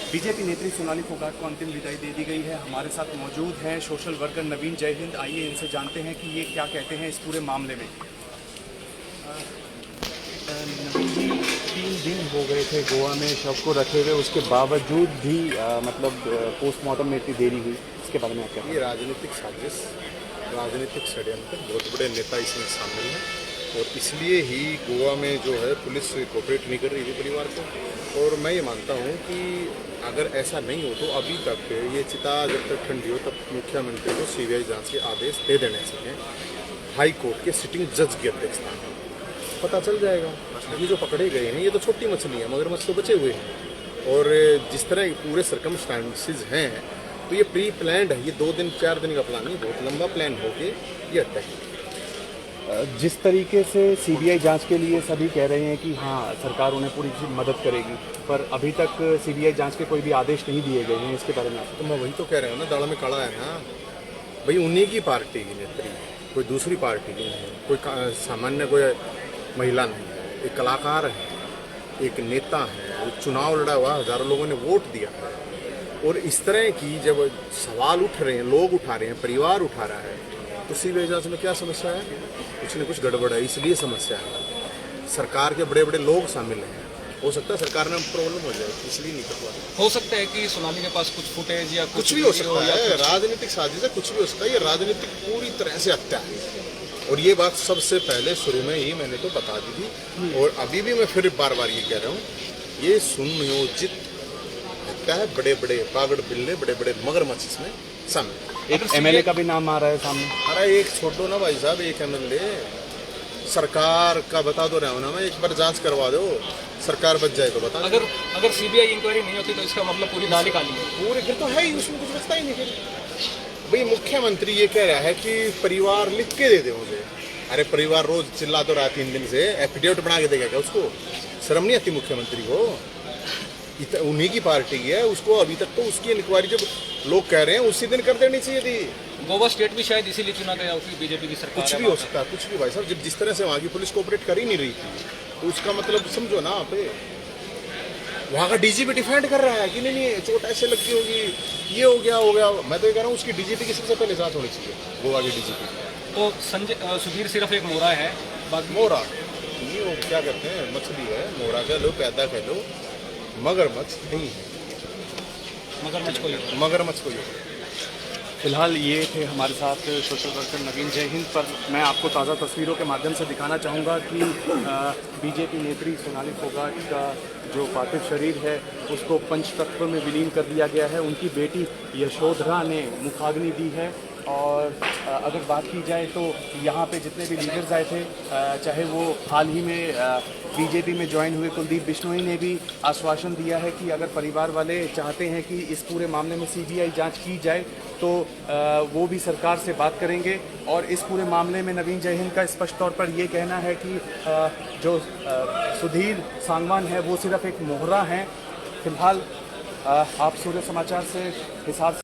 BJP नेत्री सोनाली फोगाट को अंतिम विदाई दे दी गई है। हमारे साथ मौजूद हैं सोशल वर्कर नवीन जय हिंद। आइए इनसे जानते हैं कि ये क्या कहते हैं इस पूरे मामले में। नवीन जी, 3 दिन हो गए थे गोवा में शव को रखे हुए, उसके बावजूद भी पोस्टमार्टम में इतनी देरी हुई, इसके बारे में आप क्या? ये राजनीतिक साजिश, राजनीतिक षड्यंत्र, बहुत बड़े नेता इसमें शामिल हैं और इसलिए ही गोवा में जो है पुलिस कोऑपरेट नहीं कर रही थी परिवार को। और मैं ये मानता हूँ कि अगर ऐसा नहीं हो तो अभी तक ये चिता जब तक ठंडी हो तब मुख्यमंत्री को सीबीआई जांच के आदेश दे देने चाहिए। हाई कोर्ट के सिटिंग जज की अध्यक्षता में पता चल जाएगा। ये जो पकड़े गए हैं ये तो छोटी मछली है, मगरमच्छ तो बचे हुए हैं। और जिस तरह पूरे सर्कमस्टांसेस हैं तो ये प्री प्लान्ड है। ये 2 दिन 4 दिन का प्लान नहीं, बहुत लंबा प्लान होके ये अटैक। जिस तरीके से सीबीआई जांच के लिए सभी कह रहे हैं कि हाँ सरकार उन्हें पूरी मदद करेगी, पर अभी तक सीबीआई जांच के कोई भी आदेश नहीं दिए गए हैं, इसके बारे में तो मैं वही तो कह रहा हूँ ना, दाड़ा में काला है ना भाई। उन्हीं की पार्टी की नेत्री, कोई दूसरी पार्टी की नहीं, कोई सामान्य कोई महिला नहीं है, एक कलाकार है, एक नेता है, चुनाव लड़ा हुआ, हजारों लोगों ने वोट दिया है। और इस तरह की जब सवाल उठ रहे हैं, लोग उठा रहे हैं, परिवार उठा रहा है, तो सीबीआई जांच में क्या समस्या है? कुछ न कुछ गड़बड़ है, इसलिए समस्या है। सरकार के बड़े बड़े लोग शामिल हैं, हो सकता है सरकार में प्रॉब्लम हो जाए, इसलिए नहीं करवा। हो सकता है कि सोनाली के पास कुछ फुटेज या कुछ भी हो सकता है, राजनीतिक साजिश है, कुछ भी हो सकता है। ये राजनीतिक पूरी तरह से हत्या है और ये बात सबसे पहले शुरू में ही मैंने तो बता दी थी और अभी भी मैं फिर बार बार ये कह रहा हूँ, ये सुनियोजित हत्या है। बड़े बड़े पागड़ बिल्ले, बड़े बड़े मगरमच्छ इसमें शामिल। एक एमएलए का भी नाम आ रहा है सामने। अरे एक छोड़ो ना भाई साहब, एक एमएलए सरकार का बता दो रहा हूँ ना मैं, एक बार जांच करवा दो, सरकार बच जाए तो बता। अगर सीबीआई इंक्वायरी नहीं होती तो इसका मतलब पूरी दाल ही काली है। पूरे फिर तो है ही, उसमें कुछ बचता ही नहीं। फिर भाई मुख्यमंत्री ये कह रहा है कि परिवार लिख के दे दे मुझे। अरे परिवार रोज चिल्ला तो रहा है 3 दिन से, एफिडेविट बना के देगा क्या उसको? शर्म नहीं आती मुख्यमंत्री को? उन्हीं की पार्टी है, उसको अभी तक तो उसकी इंक्वायरी जब लोग कह रहे हैं उसी दिन कर देनी चाहिए थी। गोवा स्टेट भी शायद इसीलिए चुना गया क्योंकि बीजेपी की सरकार। कुछ भी हो सकता है, कुछ भी भाई साहब। जब जिस तरह से वहाँ की पुलिस कोऑपरेट कर ही नहीं रही थी तो उसका मतलब समझो ना आप, वहाँ का डीजीपी डिफेंड कर रहा है कि नहीं चोट ऐसे लगती होगी, ये हो गया। मैं तो ये कह रहा हूँ उसकी डीजीपी की सबसे पहले जांच होनी चाहिए, गोवा के डीजीपी। तो संजय सुधीर सिर्फ एक मोरा है, मोरा नहीं, वो क्या कहते हैं, मछली है। मोरा कह लो, पैदा कह लो, मगरमच्छ नहीं है। मगरमच्छ को फिलहाल ये थे हमारे साथ सोशल वर्कर नवीन जय हिंद। पर मैं आपको ताज़ा तस्वीरों के माध्यम से दिखाना चाहूँगा कि बीजेपी नेत्री सोनाली फोगाट का जो पार्थिव शरीर है उसको पंचतत्व में विलीन कर दिया गया है। उनकी बेटी यशोधरा ने मुखाग्नि दी है। और अगर बात की जाए तो यहाँ पे जितने भी लीडर्स आए थे, चाहे वो हाल ही में बीजेपी में ज्वाइन हुए कुलदीप बिश्नोई ने भी आश्वासन दिया है कि अगर परिवार वाले चाहते हैं कि इस पूरे मामले में सीबीआई जांच की जाए तो वो भी सरकार से बात करेंगे। और इस पूरे मामले में नवीन जय हिंद का स्पष्ट तौर पर ये कहना है कि जो सुधीर सांगवान है वो सिर्फ एक मोहरा हैं। फिलहाल आप सूर्य समाचार से हिसार